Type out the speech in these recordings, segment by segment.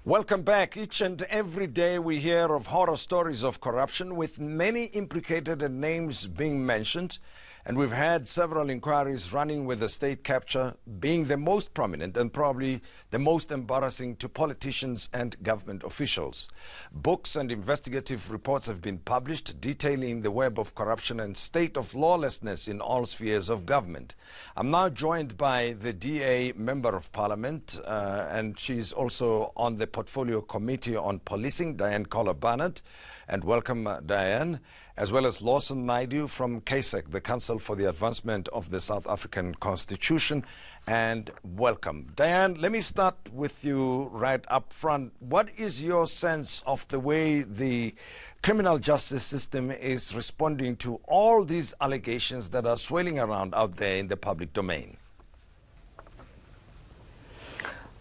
Welcome back. Each and every day we hear of horror stories of corruption with many implicated and names being mentioned. And we've had several inquiries running with the state capture being the most prominent and probably the most embarrassing to politicians and government officials. Books and investigative reports have been published detailing the web of corruption and state of lawlessness in all spheres of government. I'm now joined by the DA Member of Parliament, and she's also on the Portfolio Committee on Policing, Diane Collar-Barnett. And welcome, Diane, as well as Lawson Naidoo from CASEC, the Council for the Advancement of the South African Constitution. And welcome. Diane, let me start with you right up front. What is your sense of the way the criminal justice system is responding to all these allegations that are swirling around out there in the public domain?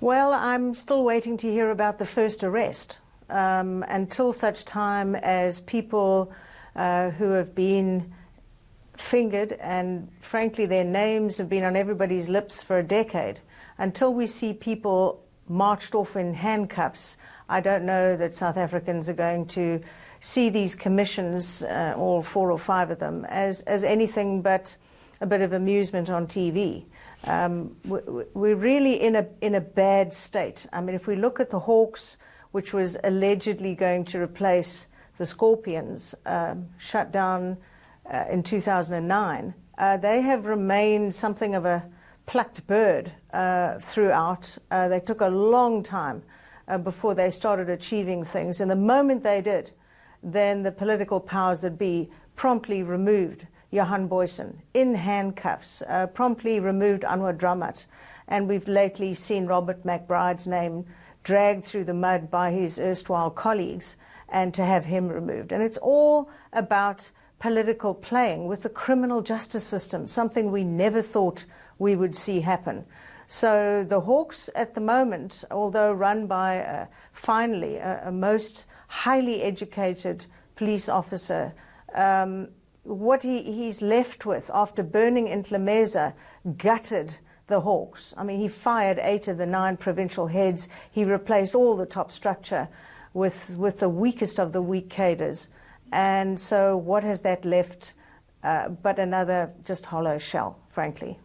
Well, I'm still waiting to hear about the first arrest. Until such time as people who have been fingered, and frankly their names have been on everybody's lips for a decade, until we see people marched off in handcuffs, I don't know that South Africans are going to see these commissions, all 4 or 5 of them, as anything but a bit of amusement on TV. We're really in a bad state. I mean, if we look at the Hawks, which was allegedly going to replace the Scorpions, shut down in 2009, they have remained something of a plucked bird throughout. They took a long time before they started achieving things, and the moment they did, then the political powers that be promptly removed Johan Boysen in handcuffs, promptly removed Anwar Dramat, and we've lately seen Robert McBride's name dragged through the mud by his erstwhile colleagues, and to have him removed. And it's all about political playing with the criminal justice system, something we never thought we would see happen. So the Hawks at the moment, although run by finally a most highly educated police officer, what he's left with after burning Inhlameza gutted the Hawks. I mean, he fired 8 of the 9 provincial heads. He replaced all the top structure with the weakest of the weak cadres. And so what has that left but another just hollow shell, frankly?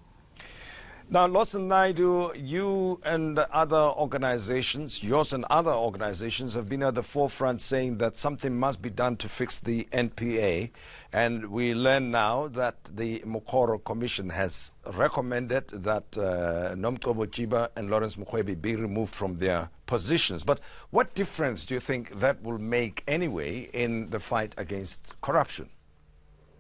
Now, Lawson Naidoo, you and other organizations, yours and other organizations have been at the forefront saying that something must be done to fix the NPA. And we learn now that the Mokoro Commission has recommended that Nomgcobo Jiba and Lawrence Mukhwebi be removed from their positions. But what difference do you think that will make anyway in the fight against corruption?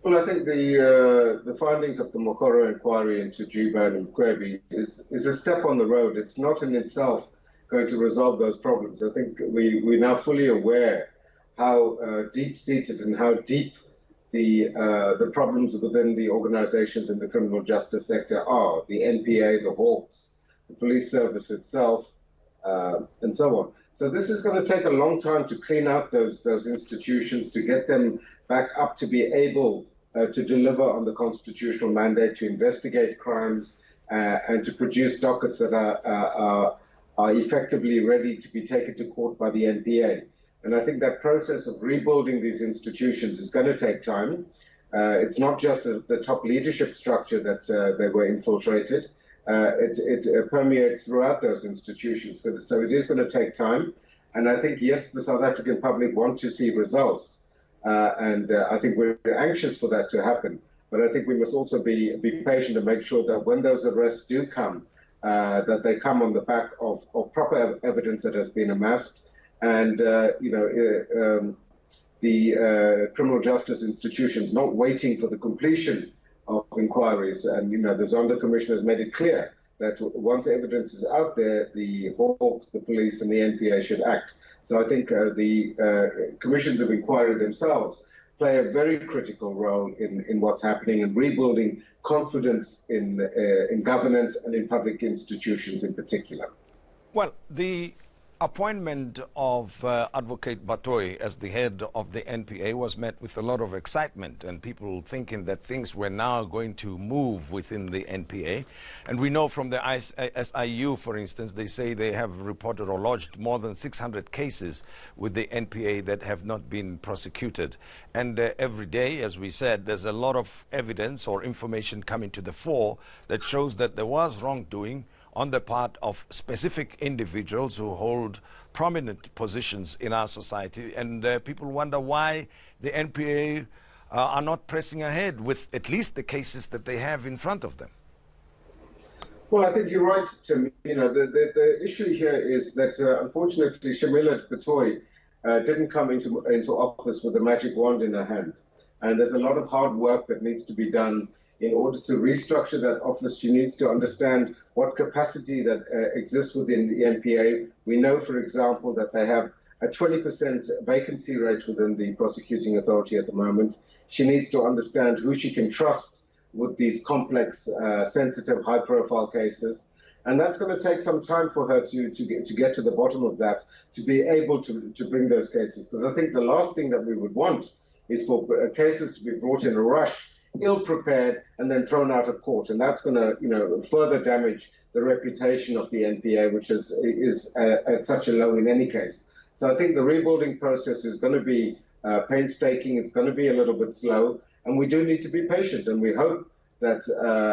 Well, I think the findings of the Mokoro inquiry into Jiba and Mukhwebi is a step on the road. It's not in itself going to resolve those problems. I think we're now fully aware how deep-seated and how deep the problems within the organizations in the criminal justice sector are, the NPA, the Hawks, the police service itself, and so on. So this is going to take a long time to clean out those institutions, to get them back up to be able to deliver on the constitutional mandate, to investigate crimes, and to produce dockets that are effectively ready to be taken to court by the NPA. And I think that process of rebuilding these institutions is going to take time. It's not just the top leadership structure that they were infiltrated. It permeates throughout those institutions. So it is going to take time. And I think, yes, the South African public want to see results. And I think we're anxious for that to happen. But I think we must also be patient and make sure that when those arrests do come, that they come on the back of proper evidence that has been amassed. And, the criminal justice institutions not waiting for the completion of inquiries. And, the Zondo Commission has made it clear that once evidence is out there, the Hawks, the police, and the NPA should act. So I think the commissions of inquiry themselves play a very critical role in what's happening and rebuilding confidence in governance and in public institutions in particular. Well, the appointment of Advocate Batoy as the head of the NPA was met with a lot of excitement and people thinking that things were now going to move within the NPA. And we know from the SIU, for instance, they say they have reported or lodged more than 600 cases with the NPA that have not been prosecuted. And every day, as we said, there's a lot of evidence or information coming to the fore that shows that there was wrongdoing on the part of specific individuals who hold prominent positions in our society. And people wonder why the NPA are not pressing ahead with at least the cases that they have in front of them. Well, I think you're right, Tim. You know, the issue here is that unfortunately Shamila Batoy didn't come into office with a magic wand in her hand. And there's a lot of hard work that needs to be done in order to restructure that office. She needs to understand what capacity that exists within the NPA. We know, for example, that they have a 20% vacancy rate within the prosecuting authority at the moment. She needs to understand who she can trust with these complex, sensitive, high-profile cases. And that's going to take some time for her to get to the bottom of that, to be able to bring those cases. Because I think the last thing that we would want is for cases to be brought in a rush, ill-prepared, and then thrown out of court. And that's going to, further damage the reputation of the NPA, which is at such a low in any case. So I think the rebuilding process is going to be painstaking. It's going to be a little bit slow, and we do need to be patient. And we hope that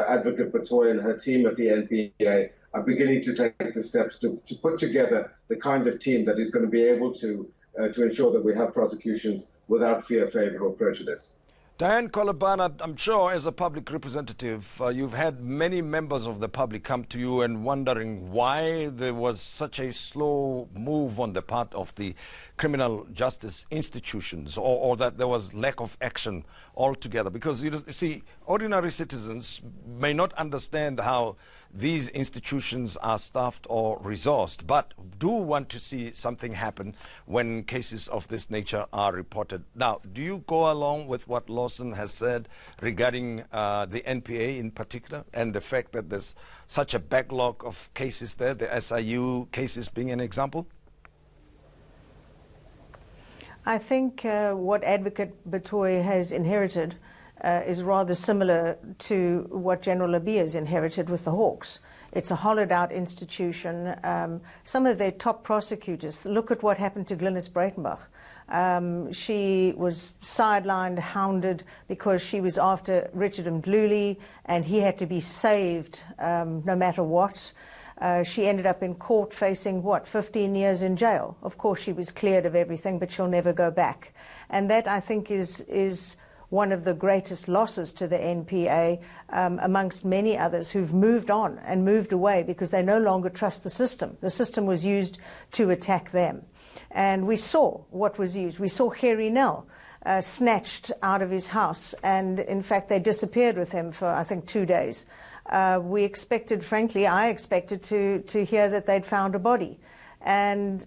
Advocate Batoy and her team at the NPA are beginning to take the steps to put together the kind of team that is going to be able to ensure that we have prosecutions without fear, favor, or prejudice. Diane Kolobana, I'm sure as a public representative, you've had many members of the public come to you and wondering why there was such a slow move on the part of the criminal justice institutions, or that there was lack of action altogether. Because you see, ordinary citizens may not understand how these institutions are staffed or resourced, but do want to see something happen when cases of this nature are reported. Now, do you go along with what Lawson has said regarding the NPA in particular, and the fact that there's such a backlog of cases there, the SIU cases being an example? I think what Advocate Batoy has inherited is rather similar to what General Abia has inherited with the Hawks. It's a hollowed-out institution. Some of their top prosecutors, look at what happened to Glynis Breitenbach. She was sidelined, hounded, because she was after Richard Mdluli, and he had to be saved no matter what. She ended up in court facing, 15 years in jail. Of course, she was cleared of everything, but she'll never go back. And that, I think, is one of the greatest losses to the NPA, amongst many others who've moved on and moved away because they no longer trust the system. The system was used to attack them. And we saw what was used. We saw Gerrie Nel snatched out of his house, and in fact they disappeared with him for, I think, 2 days. We expected, frankly, I expected to hear that they'd found a body. And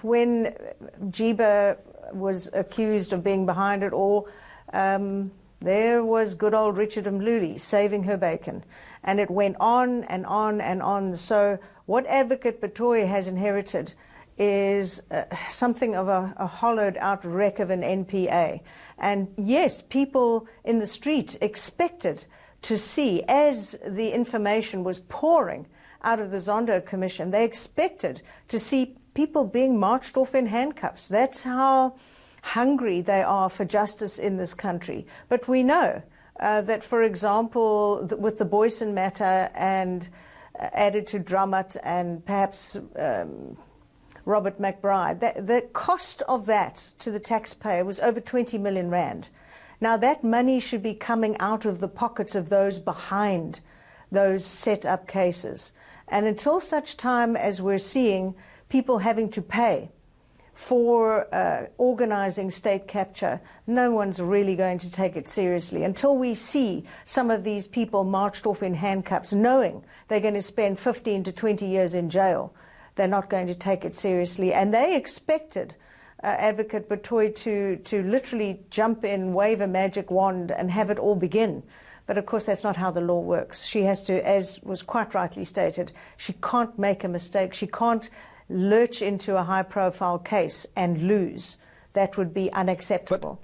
when Jiba was accused of being behind it all, there was good old Richard Mdluli saving her bacon. And it went on and on and on. So what Advocate Batoy has inherited is something of a hollowed-out wreck of an NPA. And yes, people in the street expected to see, as the information was pouring out of the Zondo Commission, they expected to see people being marched off in handcuffs. That's how hungry they are for justice in this country. But we know that, for example, with the Boyson matter and added to Drummond and perhaps Robert McBride, the cost of that to the taxpayer was over 20 million rand. Now that money should be coming out of the pockets of those behind those set-up cases. And until such time as we're seeing people having to pay for organizing state capture, no one's really going to take it seriously. Until we see some of these people marched off in handcuffs, knowing they're going to spend 15 to 20 years in jail, they're not going to take it seriously. And they expected Advocate Batoy to literally jump in, wave a magic wand, and have it all begin. But of course, that's not how the law works. She has to, as was quite rightly stated, she can't make a mistake. She can't lurch into a high-profile case and lose. That would be unacceptable.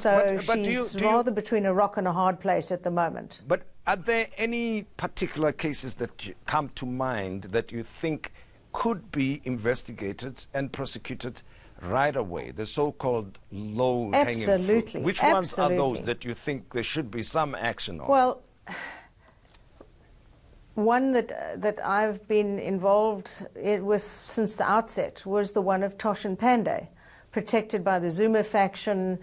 So she's rather between a rock and a hard place at the moment. But are there any particular cases that come to mind that you think could be investigated and prosecuted right away, the so-called low-hanging fruit? Absolutely. Which ones are those that you think there should be some action on? Well, one that I've been involved with since the outset was the one of Toshin Pandey, protected by the Zuma faction,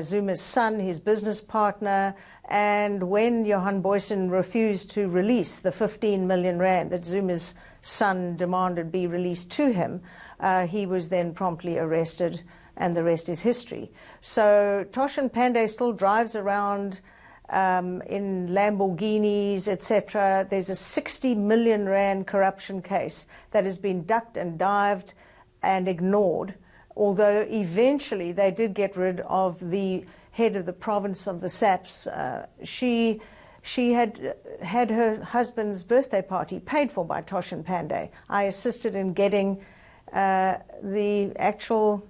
Zuma's son, his business partner, and when Johan Boysen refused to release the 15 million rand that Zuma's son demanded be released to him, he was then promptly arrested, and the rest is history. So Toshin Pandey still drives around in Lamborghinis, etc. There's a 60 million rand corruption case that has been ducked and dived and ignored, although eventually they did get rid of the head of the province of the SAPS. She had her husband's birthday party paid for by Toshin Pandey. I assisted in getting the actual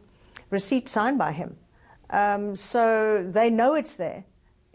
receipt signed by him. So they know it's there.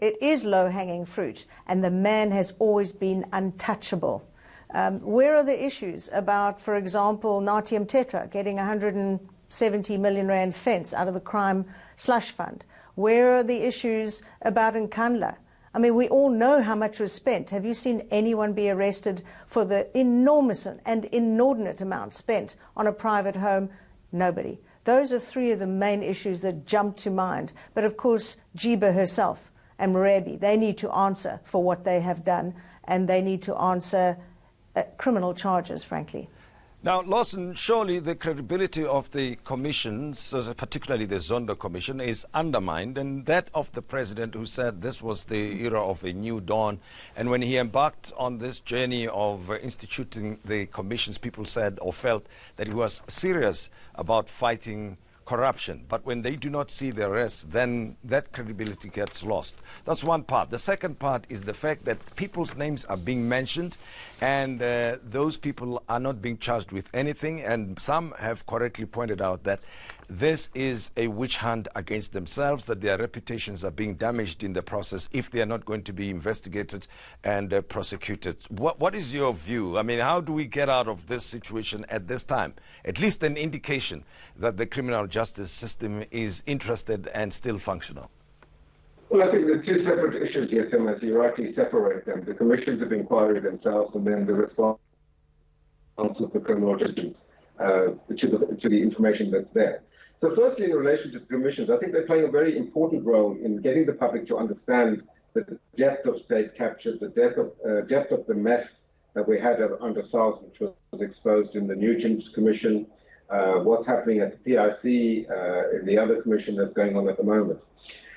It is low-hanging fruit, and the man has always been untouchable. Where are the issues about, for example, Nathi Mthethwa getting 170 million rand fence out of the crime slush fund? Where are the issues about Nkandla? I mean, we all know how much was spent. Have you seen anyone be arrested for the enormous and inordinate amount spent on a private home? Nobody. Those are three of the main issues that jump to mind. But of course, Jiba herself and Morebi, they need to answer for what they have done, and they need to answer criminal charges, frankly. Now, Lawson, surely the credibility of the commissions, particularly the Zondo Commission, is undermined, and that of the president, who said this was the era of a new dawn. And when he embarked on this journey of instituting the commissions, people said or felt that he was serious about fighting corruption. But when they do not see the rest, then that credibility gets lost. That's one part. The second part is the fact that people's names are being mentioned, and those people are not being charged with anything. And some have correctly pointed out that this is a witch hunt against themselves, that their reputations are being damaged in the process if they are not going to be investigated and prosecuted. What is your view? I mean, how do we get out of this situation at this time? At least an indication that the criminal justice system is interested and still functional. Well, I think the two separate issues here, Tim, as you rightly separate them. The commissions of inquiry themselves, and then the response of the criminal justice to the information that's there. So firstly, in relation to the commissions, I think they're playing a very important role in getting the public to understand the depth of state capture, the depth of the mess that we had under SARS, which was exposed in the Nugent's Commission, what's happening at the PIC, in the other commission that's going on at the moment.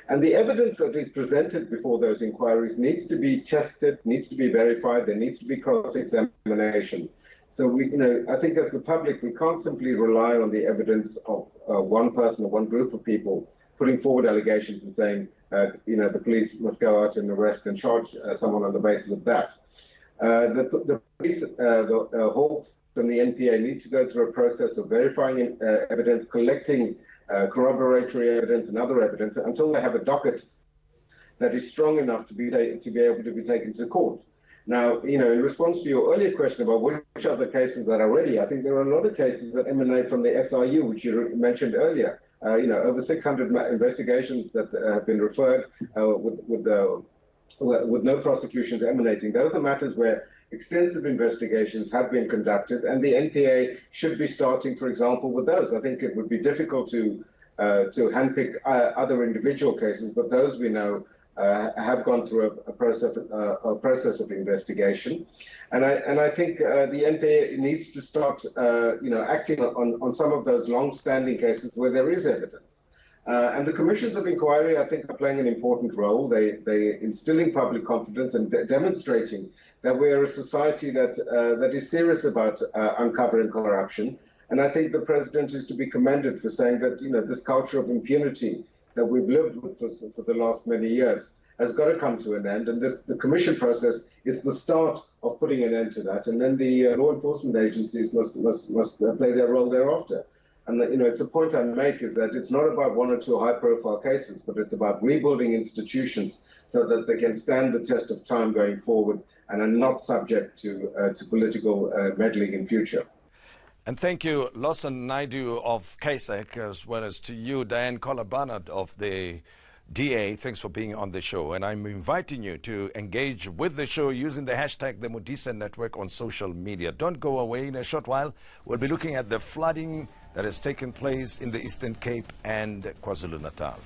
And the evidence that is presented before those inquiries needs to be tested, needs to be verified, there needs to be cross-examination. So I think as the public, we can't simply rely on the evidence of one person or one group of people putting forward allegations and saying, the police must go out and arrest and charge someone on the basis of that. The police, the Hawks and the NPA need to go through a process of verifying evidence, collecting corroboratory evidence and other evidence until they have a docket that is strong enough to be able to be taken to court. Now, in response to your earlier question about which other cases that are ready, I think there are a lot of cases that emanate from the SRU, which you mentioned earlier. Over 600 investigations that have been referred with no prosecutions emanating. Those are matters where extensive investigations have been conducted, and the NPA should be starting, for example, with those. I think it would be difficult to handpick other individual cases, but those we know have gone through a process of investigation, and I think the NPA needs to start, acting on some of those long-standing cases where there is evidence. And the commissions of inquiry, I think, are playing an important role. They instilling public confidence and demonstrating that we are a society that is serious about uncovering corruption. And I think the president is to be commended for saying that this culture of impunity that we've lived with for the last many years has got to come to an end, and the commission process is the start of putting an end to that, and then the law enforcement agencies must play their role thereafter. And it's a point I make is that it's not about one or two high-profile cases, but it's about rebuilding institutions so that they can stand the test of time going forward and are not subject to political meddling in future. And thank you, Lawson Naidu of KSEC, as well as to you, Diane Colabana of the DA. Thanks for being on the show. And I'm inviting you to engage with the show using the hashtag the Modise Network on social media. Don't go away. In a short while, we'll be looking at the flooding that has taken place in the Eastern Cape and KwaZulu-Natal.